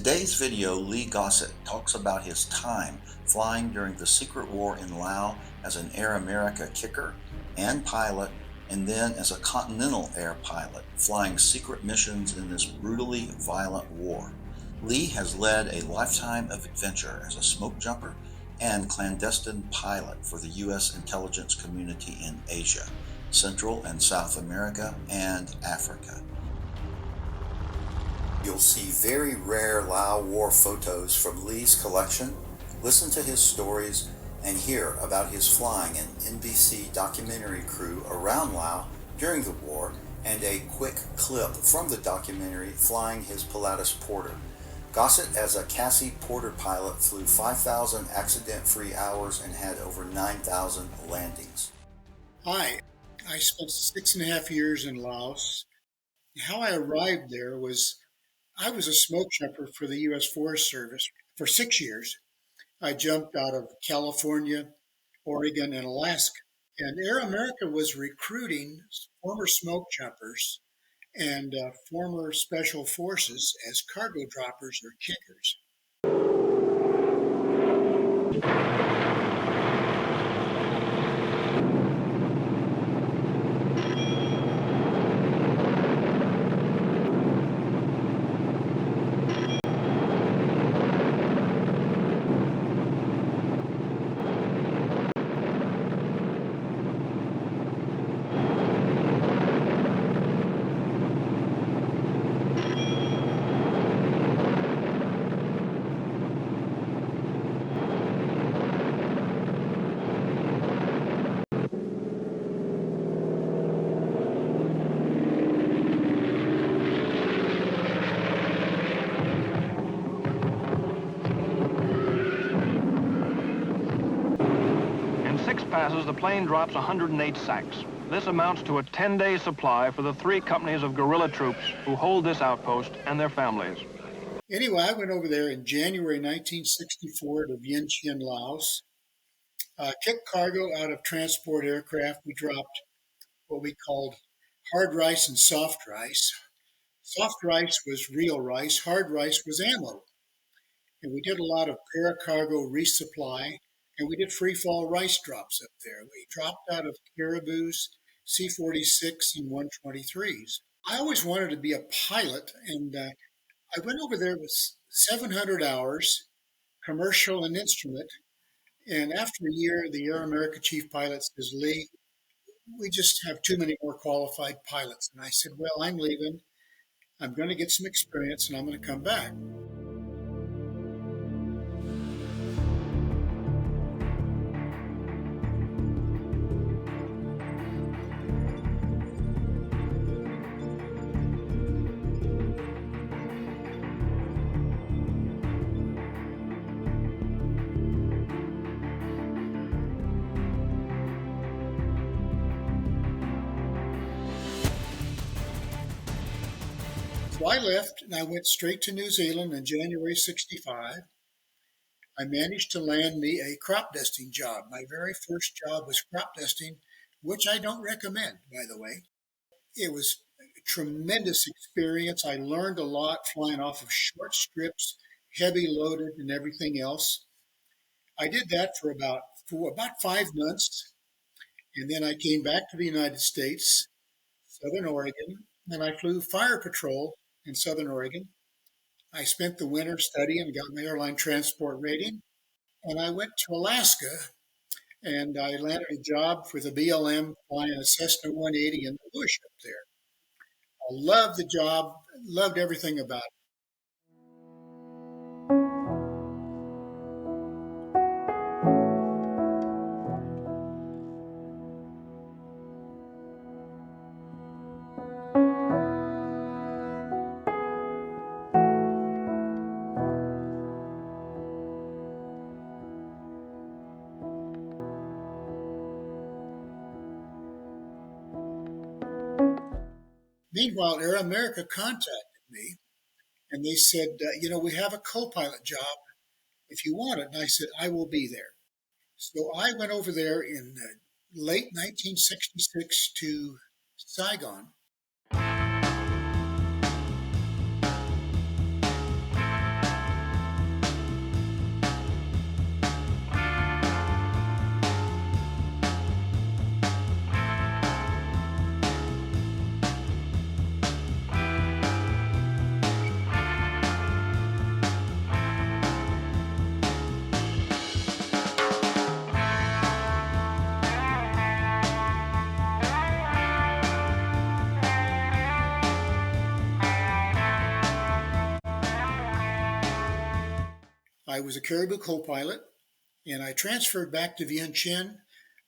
today's video, Lee Gossett talks about his time flying during the secret war in Laos as an Air America kicker and pilot, and then as a Continental Air pilot, flying secret missions in this brutally violent war. Lee has led a lifetime of adventure as a smoke jumper and clandestine pilot for the U.S. intelligence community in Asia, Central and South America, and Africa. You'll see very rare Lao War photos from Lee's collection, listen to his stories, and hear about his flying an NBC documentary crew around Laos during the war, and a quick clip from the documentary flying his Pilatus Porter. Gossett, as a CASI Porter pilot, flew 5,000 accident-free hours and had over 9,000 landings. Hi, I spent 6.5 years in Laos. How I arrived there was I was a smoke jumper for the U.S. Forest Service for 6 years. I jumped out of California, Oregon, and Alaska. And Air America was recruiting former smoke jumpers and former special forces as cargo droppers or kickers. Passes, the plane drops 108 sacks. This amounts to a 10-day supply for the 3 companies of guerrilla troops who hold this outpost and their families. Anyway, I went over there in January 1964 to Vientiane, Laos. Kicked cargo out of transport aircraft. We dropped what we called hard rice and soft rice. Soft rice was real rice. Hard rice was ammo. And we did a lot of paracargo resupply. And we did free-fall rice drops up there. We dropped out of Caribou's C-46 and 123s. I always wanted to be a pilot, and I went over there with 700 hours, commercial and instrument. And after a year, the Air America chief pilot says, Lee, we just have too many more qualified pilots. And I said, well, I'm leaving. I'm going to get some experience, and I'm going to come back. So I left and I went straight to New Zealand in January 65. I managed to land me a crop dusting job. My very first job was crop dusting, which I don't recommend, by the way. It was a tremendous experience. I learned a lot flying off of short strips, heavy loaded and everything else. I did that for about 5 months. And then I came back to the United States, Southern Oregon, and I flew fire patrol in Southern Oregon. I spent the winter studying, got my airline transport rating, and I went to Alaska, and I landed a job for the BLM flying a Cessna 180 in the bush up there. I loved the job, loved everything about it. Meanwhile, Air America contacted me, and they said, we have a co-pilot job if you want it. And I said, I will be there. So I went over there in late 1966 to Saigon. I was a Caribou co-pilot, and I transferred back to Vientiane.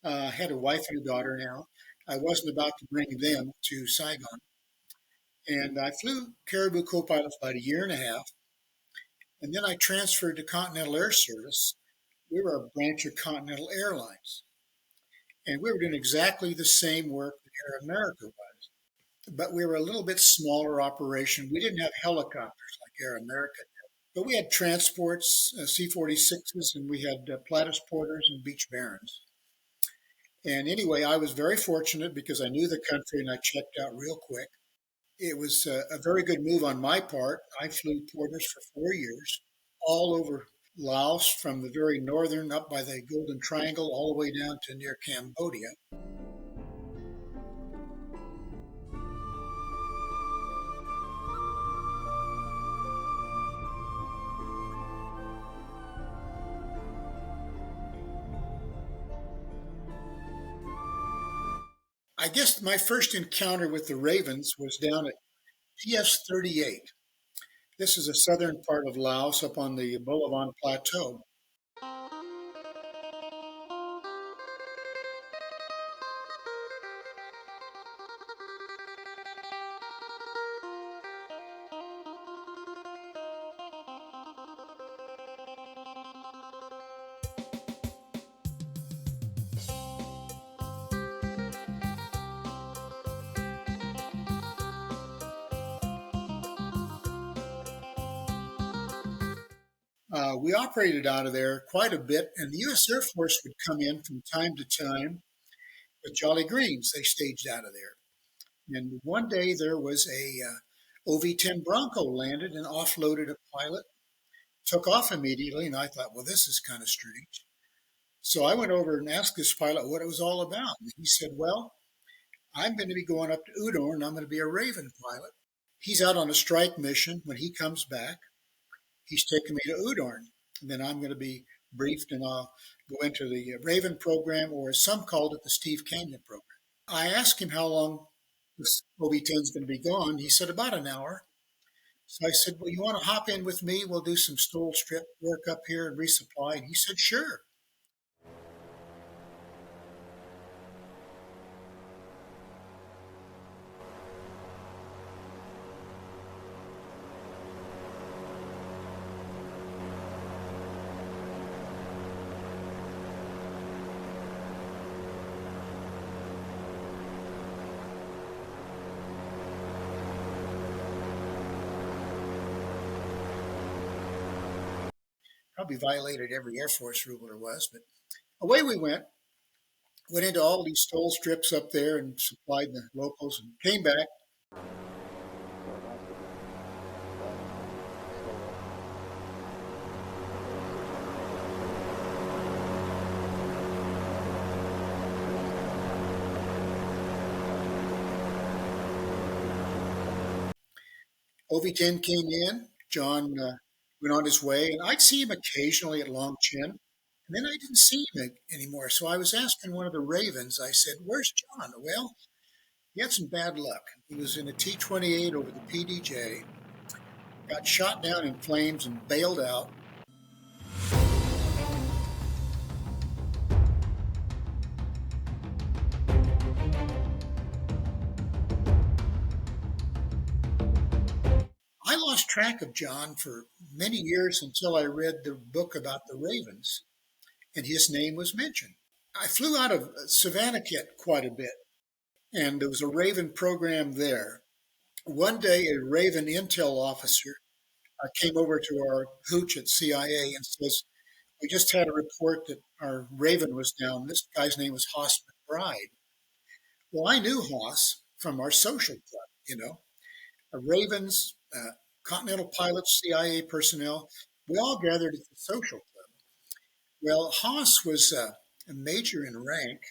Had a wife and a daughter now. I wasn't about to bring them to Saigon. And I flew Caribou co-pilot for about a year and a half. And then I transferred to Continental Air Service. We were a branch of Continental Airlines. And we were doing exactly the same work that Air America was. But we were a little bit smaller operation. We didn't have helicopters like Air America did. But we had transports, C-46s, and we had Pilatus Porters and Beach Barons. And anyway, I was very fortunate because I knew the country and I checked out real quick. It was a very good move on my part. I flew Porters for 4 years, all over Laos, from the very northern up by the Golden Triangle all the way down to near Cambodia. I guess my first encounter with the Ravens was down at PS 38. This is a southern part of Laos up on the Bulawan Plateau. We operated out of there quite a bit, and the U.S. Air Force would come in from time to time with Jolly Greens. They staged out of there. And one day there was a OV-10 Bronco landed and offloaded a pilot, took off immediately, and I thought, well, this is kind of strange. So I went over and asked this pilot what it was all about. And he said, well, I'm going to be going up to Udon, and I'm going to be a Raven pilot. He's out on a strike mission. When he comes back, he's taking me to Udon. And then I'm going to be briefed, and I'll go into the Raven program, or as some called it, the Steve Canyon program. I asked him how long this OV-10 is going to be gone. He said about an hour. So I said, well, you want to hop in with me? We'll do some stole strip work up here and resupply. And he said, sure. Probably violated every Air Force rule there was, but away we went into all these stole strips up there and supplied the locals and came back. OV-10 came in. John went on his way, and I'd see him occasionally at Long Chin, and then I didn't see him anymore. So I was asking one of the Ravens, I said, where's John? Well, he had some bad luck. He was in a T-28 over the PDJ, got shot down in flames and bailed out. I lost track of John for many years until I read the book about the Ravens, and his name was mentioned. I flew out of Savannakhet quite a bit, and there was a Raven program there. One day, a Raven intel officer came over to our hooch at CIA and says, we just had a report that our Raven was down. This guy's name was Haas McBride. Well, I knew Haas from our social club, Ravens, Continental pilots, CIA personnel. We all gathered at the social club. Well, Haas was a major in rank,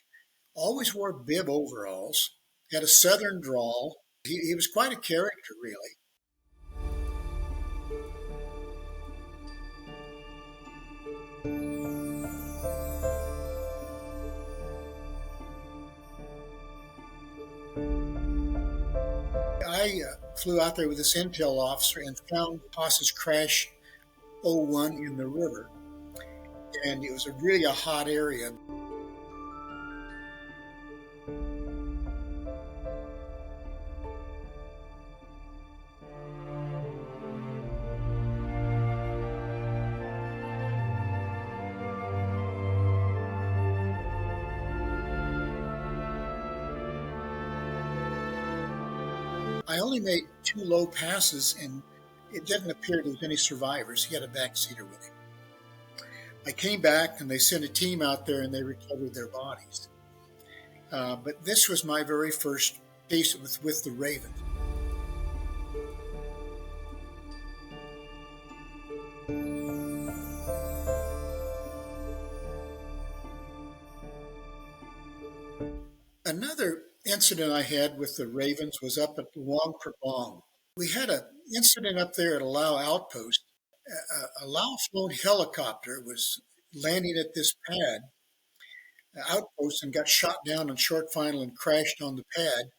always wore bib overalls, had a southern drawl. He was quite a character, really. I flew out there with this intel officer and found Haas's crash 01 in the river, and it was really a hot area. I only made 2 low passes, and it didn't appear there was any survivors. He had a backseater with him. I came back, and they sent a team out there, and they recovered their bodies. But this was my very first case with the Ravens. Another incident I had with the Ravens was up at Luang Prabang. We had an incident up there at a Lao outpost. A Lao flown helicopter was landing at this pad outpost and got shot down on short final and crashed on the pad.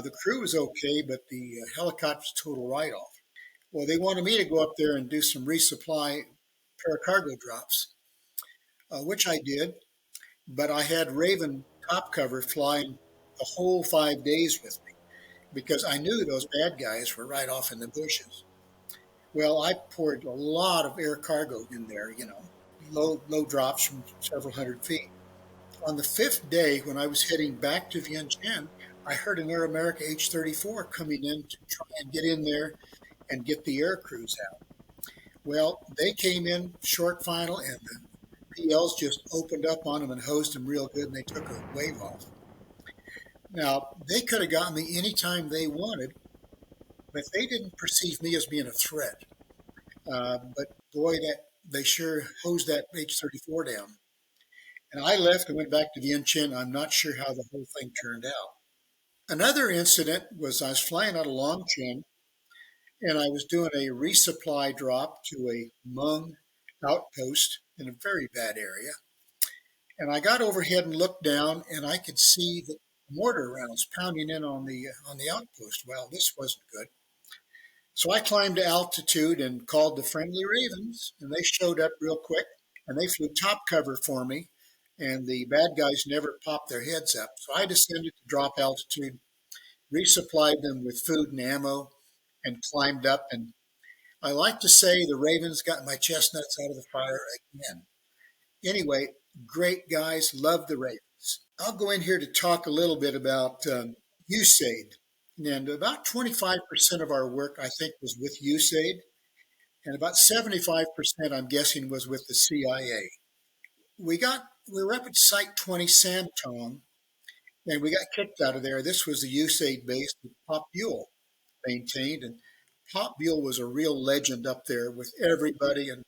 The crew was okay, but the helicopter was a total write-off. Well, they wanted me to go up there and do some resupply paracargo drops, which I did, but I had Raven top cover flying the whole 5 days with me because I knew those bad guys were right off in the bushes. Well, I poured a lot of air cargo in there, low drops from several hundred feet. On the 5th day, when I was heading back to Vientiane, I heard an Air America H-34 coming in to try and get in there and get the air crews out. Well, they came in short final, and the PLs just opened up on them and hosed them real good, and they took a wave off. Now, they could have gotten me anytime they wanted, but they didn't perceive me as being a threat. But boy, they sure hosed that H-34 down. And I left and went back to Vientiane. I'm not sure how the whole thing turned out. Another incident was I was flying out of Longchen, and I was doing a resupply drop to a Hmong outpost in a very bad area. And I got overhead and looked down, and I could see the mortar rounds pounding in on the outpost. Well, this wasn't good. So I climbed to altitude and called the friendly Ravens, and they showed up real quick, and they flew top cover for me, and the bad guys never popped their heads up. So I descended to drop altitude, resupplied them with food and ammo, and climbed up. And I like to say the Ravens got my chestnuts out of the fire again. Anyway, great guys, love the Ravens. I'll go in here to talk a little bit about USAID. And about 25% of our work, I think, was with USAID. And about 75%, I'm guessing, was with the CIA. We were up at Site 20 Samtong, and we got kicked out of there. This was the USAID base that Pop Buell maintained. And Pop Buell was a real legend up there with everybody and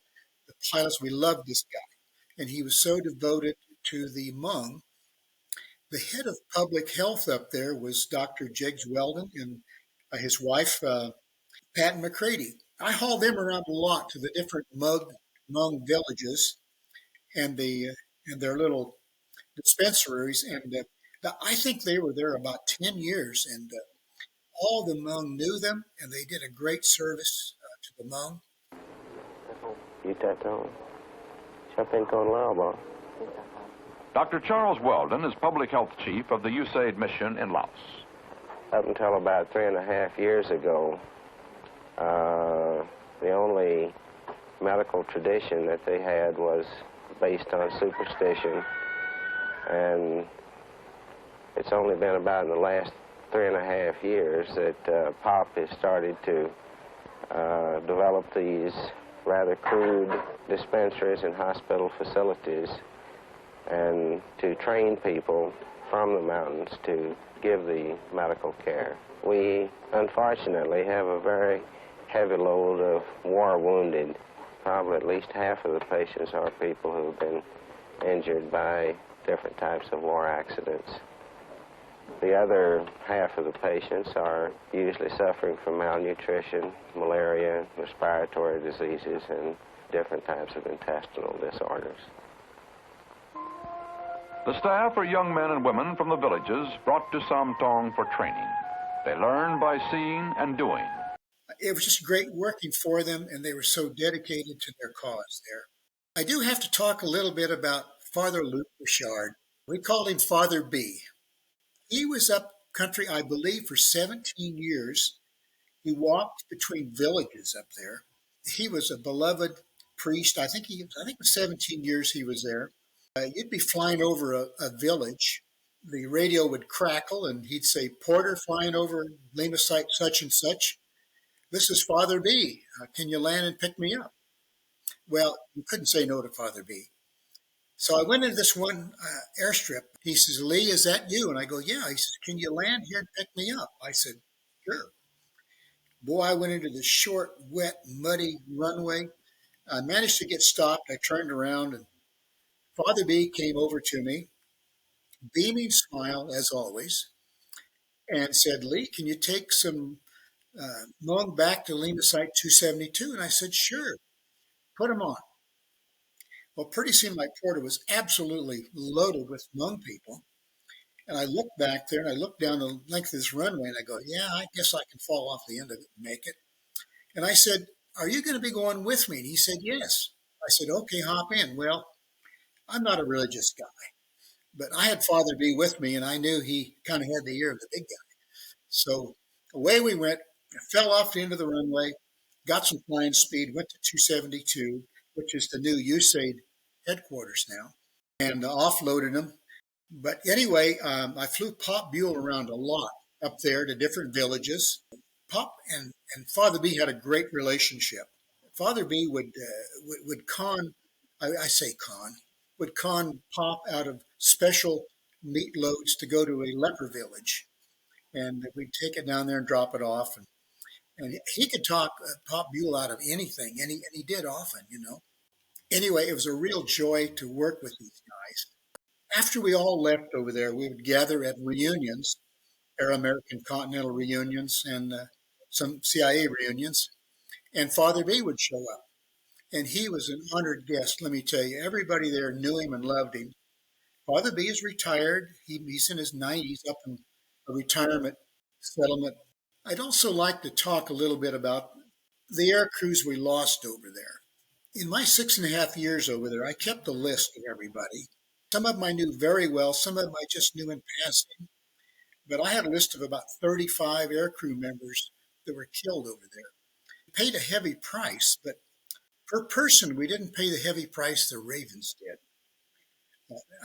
the pilots. We loved this guy. And he was so devoted to the Hmong. The head of public health up there was Dr. Jiggs Weldon and his wife, Pat McCready. I hauled them around a lot to the different Hmong villages and their little dispensaries. And I think they were there about 10 years. And all the Hmong knew them, and they did a great service to the Hmong. Lao War. Dr. Charles Weldon is public health chief of the USAID mission in Laos. Up until about 3.5 years ago, the only medical tradition that they had was based on superstition, and it's only been about in the last 3.5 years that Pop has started to develop these rather crude dispensaries and hospital facilities, and to train people from the mountains to give the medical care. We, unfortunately, have a very heavy load of war wounded. Probably at least half of the patients are people who have been injured by different types of war accidents. The other half of the patients are usually suffering from malnutrition, malaria, respiratory diseases, and different types of intestinal disorders. The staff are young men and women from the villages brought to Samtong for training. They learn by seeing and doing. It was just great working for them, and they were so dedicated to their cause there. I do have to talk a little bit about Father Luke Richard. We called him Father B. He was up country, I believe, for 17 years. He walked between villages up there. He was a beloved priest. I think it was 17 years he was there. You'd be flying over a village. The radio would crackle, and he'd say, "Porter flying over Lima site such and such. This is Father B. Can you land and pick me up?" Well, you couldn't say no to Father B. So I went into this one airstrip. He says, "Lee, is that you?" And I go, "Yeah." He says, "Can you land here and pick me up?" I said, "Sure." Boy, I went into this short, wet, muddy runway. I managed to get stopped. I turned around, and Father B came over to me, beaming smile as always, and said, "Lee, can you take some Hmong back to Lima Site 272?" And I said, "Sure, put them on." Well, pretty soon my porter was absolutely loaded with Hmong people. And I looked back there and I looked down the length of this runway and I go, "Yeah, I guess I can fall off the end of it and make it." And I said, "Are you going to be going with me?" And he said, "Yes." I said, "Okay, hop in." Well, I'm not a religious guy, but I had Father B with me and I knew he kind of had the ear of the big guy. So away we went. I fell off the end of the runway, got some flying speed, went to 272, which is the new USAID headquarters now, and offloaded them. But anyway, I flew Pop Buell around a lot up there to different villages. Pop and Father B had a great relationship. Father B would con, I say con, would con Pop out of special meat loads to go to a leper village, and we'd take it down there and drop it off. And he could talk Pop Buell out of anything, and he did often. Anyway, it was a real joy to work with these guys. After we all left over there, we would gather at reunions, Air American Continental reunions, and some CIA reunions, and Father B would show up. And he was an honored guest, let me tell you. Everybody there knew him and loved him. Father B is retired. He's in his 90s, up in a retirement settlement. I'd also like to talk a little bit about the air crews we lost over there. In my 6.5 years over there, I kept a list of everybody. Some of them I knew very well, some of them I just knew in passing. But I had a list of about 35 aircrew members that were killed over there. We paid a heavy price, but per person, we didn't pay the heavy price the Ravens did.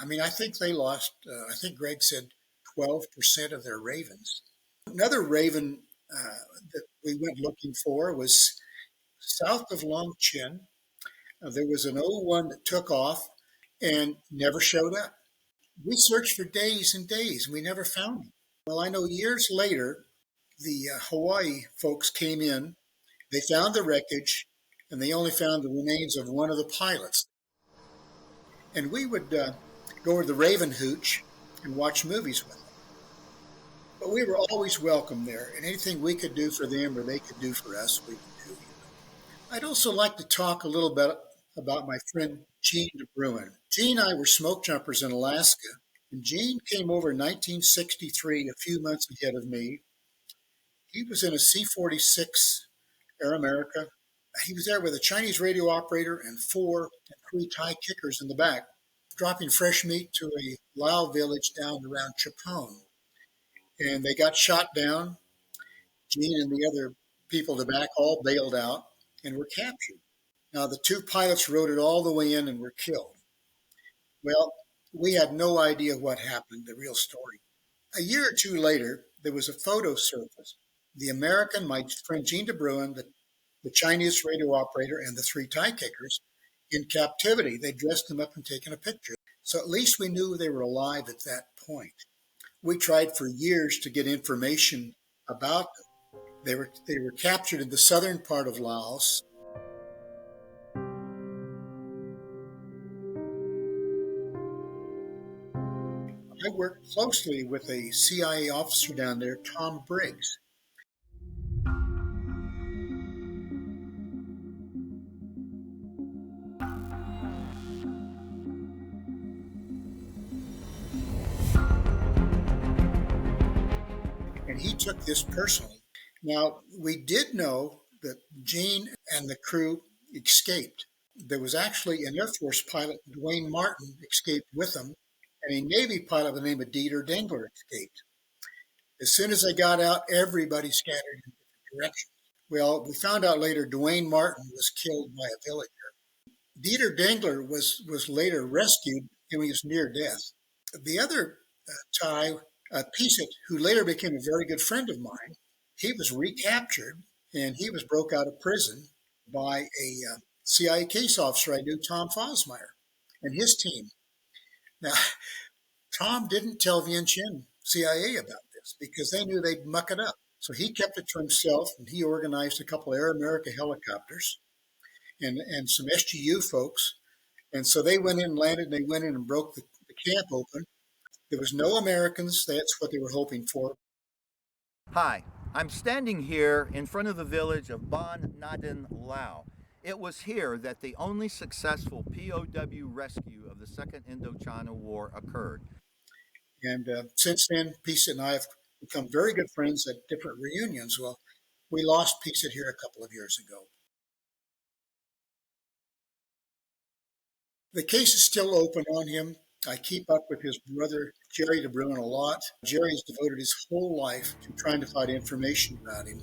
I think they lost, I think Greg said 12% of their Ravens. Another Raven that we went looking for was south of Long Chin. There was an O-1 that took off and never showed up. We searched for days and days, and we never found him. Well, I know years later, the Hawaii folks came in, they found the wreckage, and they only found the remains of one of the pilots. And we would go to the Raven Hooch and watch movies with them. But we were always welcome there, and anything we could do for them or they could do for us, we could do. I'd also like to talk a little bit about my friend Jean de Bruin. Jean and I were smoke jumpers in Alaska, and Jean came over in 1963, a few months ahead of me. He was in a C-46 Air America. He was there with a Chinese radio operator and 3 Thai kickers in the back, dropping fresh meat to a Lao village down around Chapone. And they got shot down. Jean and the other people in the back all bailed out and were captured. Now, the 2 pilots rode it all the way in and were killed. Well, we had no idea what happened, the real story. A year or 2 later, there was a photo surfaced. The American, my friend Jean de Bruin, the Chinese radio operator, and the 3 Thai kickers in captivity. They dressed them up and taken a picture. So at least we knew they were alive at that point. We tried for years to get information about them. They were captured in the southern part of Laos. I worked closely with a CIA officer down there, Tom Briggs. And he took this personally. Now, we did know that Jean and the crew escaped. There was actually an Air Force pilot, Dwayne Martin, escaped with them, and a Navy pilot by the name of Dieter Dengler escaped. As soon as they got out, everybody scattered in different directions. Well, we found out later Dwayne Martin was killed by a villager. Dieter Dengler was later rescued and he was near death. The other Thai, Pisatt, who later became a very good friend of mine, he was recaptured and he was broke out of prison by a CIA case officer I knew, Tom Fosmeyer, and his team. Now, Tom didn't tell Vientiane CIA about this because they knew they'd muck it up. So he kept it to himself, and he organized a couple of Air America helicopters and some SGU folks. And so they went in and landed, and they went in and broke the camp open. There was no Americans. That's what they were hoping for. Hi, I'm standing here in front of the village of Ban Nadin, Lao. It was here that the only successful POW rescue of the Second Indochina War occurred. And since then, Pisatt and I have become very good friends at different reunions. Well, we lost Pisatt here a couple of years ago. The case is still open on him. I keep up with his brother, Jean de Bruin, a lot. Jerry has devoted his whole life to trying to find information about him.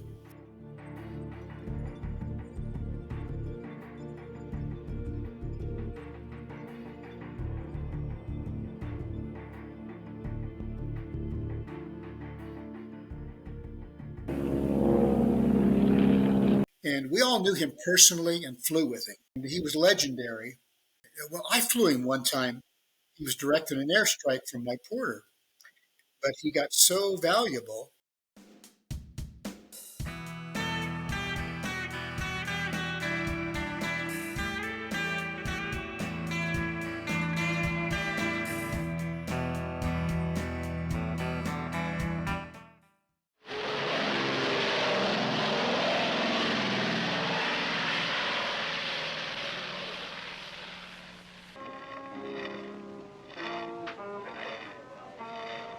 And we all knew him personally and flew with him. He was legendary. Well, I flew him one time. He was directing an airstrike from my Porter, but he got so valuable.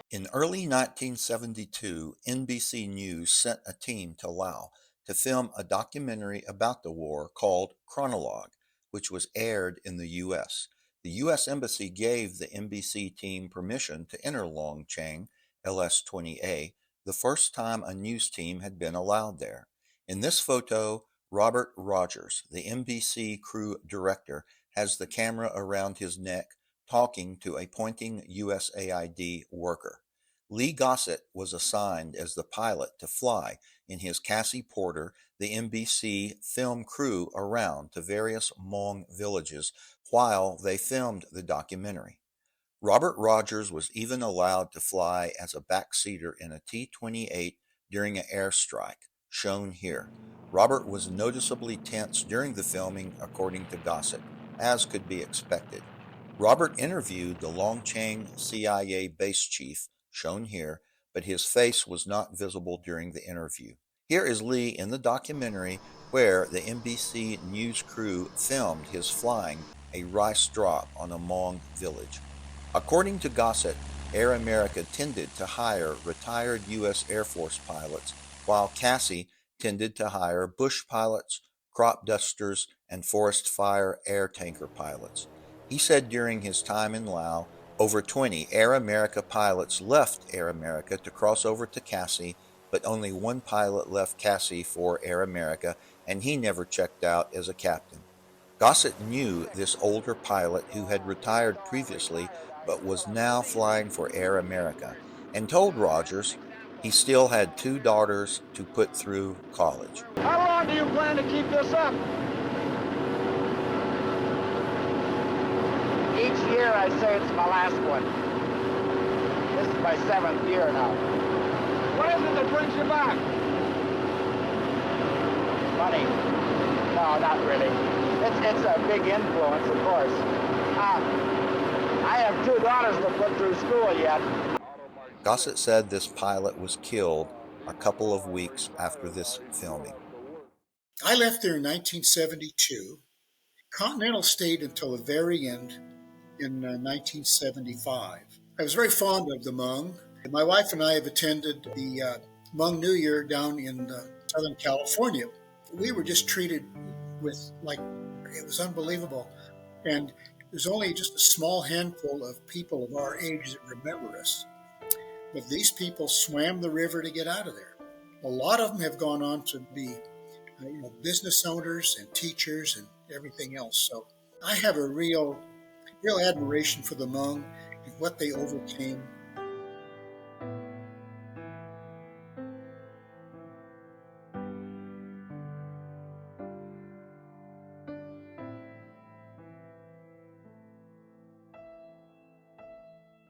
In early 1972, NBC News sent a team to Laos to film a documentary about the war called Chronologue, which was aired in the U.S. The U.S. Embassy gave the NBC team permission to enter Long Chang, LS-20A, the first time a news team had been allowed there. In this photo, Robert Rogers, the NBC crew director, has the camera around his neck talking to a pointing USAID worker. Lee Gossett was assigned as the pilot to fly in his CASI Porter the NBC film crew around to various Hmong villages while they filmed the documentary. Robert Rogers was even allowed to fly as a backseater in a T-28 during an airstrike, shown here. Robert was noticeably tense during the filming, according to Gossett, as could be expected. Robert interviewed the Long Chang CIA base chief, shown here, but his face was not visible during the interview. Here is Lee in the documentary where the NBC News crew filmed his flying a rice drop on a Hmong village. According to Gossett, Air America tended to hire retired U.S. Air Force pilots, while CASI tended to hire bush pilots, crop dusters, and forest fire air tanker pilots. He said during his time in Laos, over 20 Air America pilots left Air America to cross over to CASI, but only one pilot left CASI for Air America, and he never checked out as a captain. Gossett knew this older pilot who had retired previously but was now flying for Air America, and told Rogers he still had 2 daughters to put through college. How long do you plan to keep this up? Each year I say it's my last one. This is my 7th year now. What is it that brings you back? Money? No, not really. It's a big influence, of course. I have 2 daughters to put through school yet. Gossett said this pilot was killed a couple of weeks after this filming. I left there in 1972. Continental stayed until the very end in 1975. I was very fond of the Hmong. My wife and I have attended the Hmong New Year down in Southern California. we were just treated with like it was unbelievable. And there's only just a small handful of people of our age that remember us. But these people swam the river to get out of there. A lot of them have gone on to be business owners and teachers and everything else. So I have a real admiration for the Hmong and what they overcame